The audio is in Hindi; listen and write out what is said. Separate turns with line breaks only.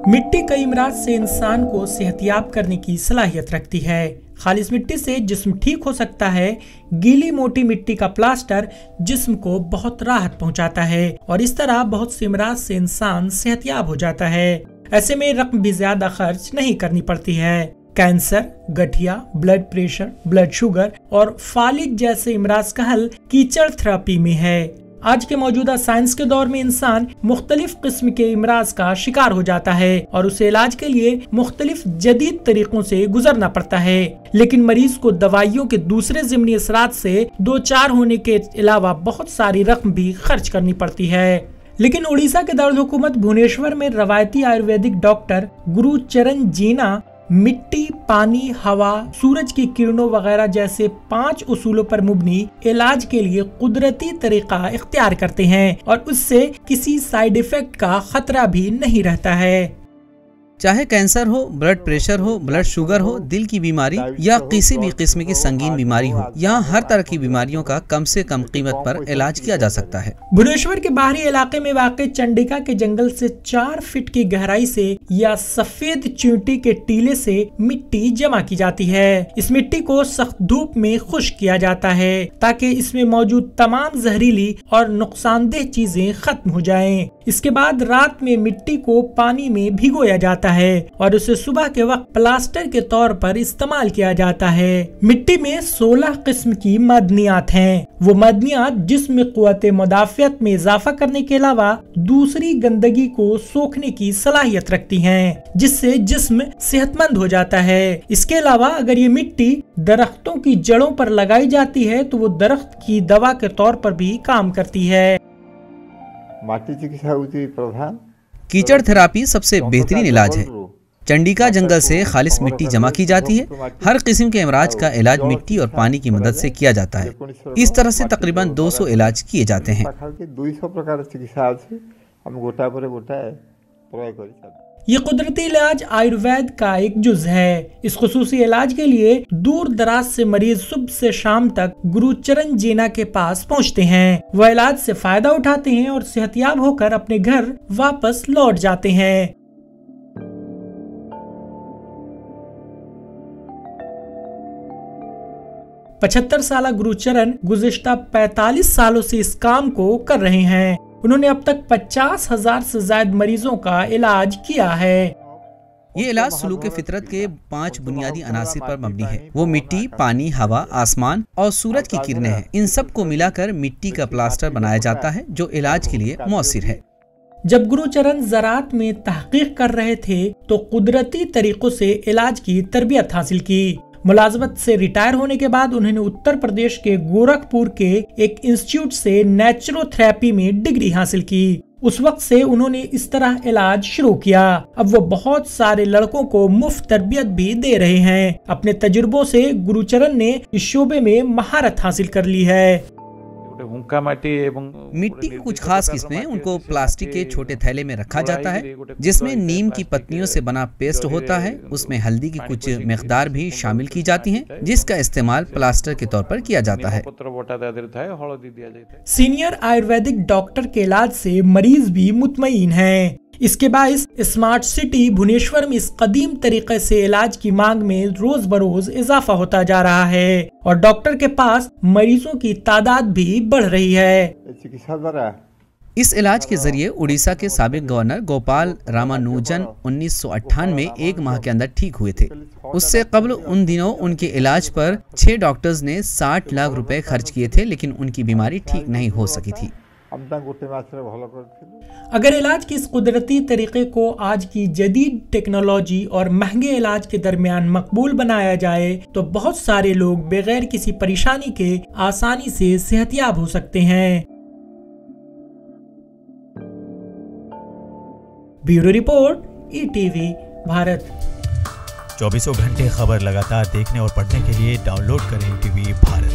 मिट्टी कई अमराज से इंसान को सेहतयाब करने की सलाहियत रखती है। खालिस मिट्टी से जिस्म ठीक हो सकता है। गीली मोटी मिट्टी का प्लास्टर जिस्म को बहुत राहत पहुंचाता है और इस तरह बहुत से अमराज से इंसान सेहतयाब हो जाता है। ऐसे में रकम भी ज्यादा खर्च नहीं करनी पड़ती है। कैंसर, गठिया, ब्लड प्रेशर, ब्लड शुगर और फालिज जैसे अमराज का हल कीचड़ थेरेपी में है। आज के मौजूदा साइंस के दौर में इंसान मुख्तलिफ किस्म के अमराज का शिकार हो जाता है और उसे इलाज के लिए मुख्तलिफ जदीद तरीकों से गुजरना पड़ता है, लेकिन मरीज को दवाइयों के दूसरे ज़िमनी असरात से दो चार होने के अलावा बहुत सारी रकम भी खर्च करनी पड़ती है। लेकिन उड़ीसा के दारुल हुकूमत भुवनेश्वर में रवायती आयुर्वेदिक डॉक्टर गुरुचरण जीना मिट्टी, पानी, हवा, सूरज की किरणों वगैरह जैसे 5 उसूलों पर मुबनी इलाज के लिए कुदरती तरीका इख्तियार करते हैं और उससे किसी साइड इफेक्ट का खतरा भी नहीं रहता है।
चाहे कैंसर हो, ब्लड प्रेशर हो, ब्लड शुगर हो, दिल की बीमारी या किसी भी किस्म की संगीन बीमारी हो, यहाँ हर तरह की बीमारियों का कम से कम कीमत पर इलाज किया जा सकता है।
भुवनेश्वर के बाहरी इलाके में वाक़ चंडिका के जंगल से 4 फीट की गहराई से या सफेद चींटी के टीले से मिट्टी जमा की जाती है। इस मिट्टी को सख्त धूप में खुश्क किया जाता है ताकि इसमें मौजूद तमाम जहरीली और नुकसानदेह चीजें खत्म हो जाएं। इसके बाद रात में मिट्टी को पानी में भिगोया जाता है और उसे सुबह के वक्त प्लास्टर के तौर पर इस्तेमाल किया जाता है। मिट्टी में 16 किस्म की मदनियात हैं। वो मदनियात जिस्म में क़ुव्वत मुदाफ़ियत में इजाफा करने के अलावा दूसरी गंदगी को सोखने की सलाहियत रखती हैं, जिससे जिस्म सेहतमंद हो जाता है। इसके अलावा अगर ये मिट्टी दरख्तों की जड़ों पर लगाई जाती है तो वो दरख्त की दवा के तौर पर भी काम करती है।
कीचड़ थेरेपी सबसे बेहतरीन इलाज है। चंडिका जंगल से खालिस मिट्टी जमा की जाती है। हर किस्म के अमराज का इलाज मिट्टी और पानी की मदद से किया जाता है। इस तरह से तकरीबन 200 इलाज किए जाते हैं।
ये कुदरती इलाज आयुर्वेद का एक जुज है। इस खुसूसी इलाज के लिए दूर दराज से मरीज सुबह से शाम तक गुरुचरण जीना के पास पहुंचते हैं। वह इलाज से फायदा उठाते हैं और सेहतयाब होकर अपने घर वापस लौट जाते हैं। पचहत्तर साल गुरुचरण गुज़िश्ता 45 सालों से इस काम को कर रहे हैं। उन्होंने अब तक 50,000 से ज्यादा मरीजों का इलाज किया है।
ये इलाज सुलूक फितरत के 5 बुनियादी अनासिर पर मबनी है। वो मिट्टी, पानी, हवा, आसमान और सूरज की किरणें हैं। इन सब को मिलाकर मिट्टी का प्लास्टर बनाया जाता है जो इलाज के लिए मौसिर है।
जब गुरुचरण ज़राअत में तहकीक कर रहे थे तो कुदरती तरीकों से इलाज की तरबियत हासिल की। मुलाजमत से रिटायर होने के बाद उन्होंने उत्तर प्रदेश के गोरखपुर के एक इंस्टीट्यूट से नेचुरोथेरेपी में डिग्री हासिल की। उस वक्त से उन्होंने इस तरह इलाज शुरू किया। अब वो बहुत सारे लड़कों को मुफ्त तरबियत भी दे रहे हैं। अपने तजुर्बों से गुरुचरण ने इस शोबे में महारत हासिल कर ली है।
मिट्टी की कुछ खास किस्में उनको प्लास्टिक के छोटे थैले में रखा जाता है जिसमें नीम की पत्तियों से बना पेस्ट होता है। उसमें हल्दी की कुछ मिकदार भी शामिल की जाती है जिसका इस्तेमाल प्लास्टर के तौर पर किया जाता है।
सीनियर आयुर्वेदिक डॉक्टर के इलाज से मरीज भी मुतमईन हैं। इसके बाइस स्मार्ट सिटी भुवनेश्वर में इस कदीम तरीके से इलाज की मांग में रोज बरोज इजाफा होता जा रहा है और डॉक्टर के पास मरीजों की तादाद भी बढ़ रही है।
इस इलाज के जरिए उड़ीसा के साबिक गवर्नर गोपाल रामानुजन 1998 में 1 माह के अंदर ठीक हुए थे। उससे कबल उन दिनों उनके इलाज पर 6 डॉक्टर्स ने 60 लाख रुपए खर्च किए थे, लेकिन उनकी बीमारी ठीक नहीं हो सकी थी।
अगर इलाज के इस कुदरती तरीके को आज की जदीद टेक्नोलॉजी और महंगे इलाज के दरमियान मकबूल बनाया जाए तो बहुत सारे लोग बगैर किसी परेशानी के आसानी से सेहतयाब हो सकते हैं। Bureau report, ETV Bharat.
24 घंटे खबर लगातार देखने और पढ़ने के लिए डाउनलोड करें ETV भारत।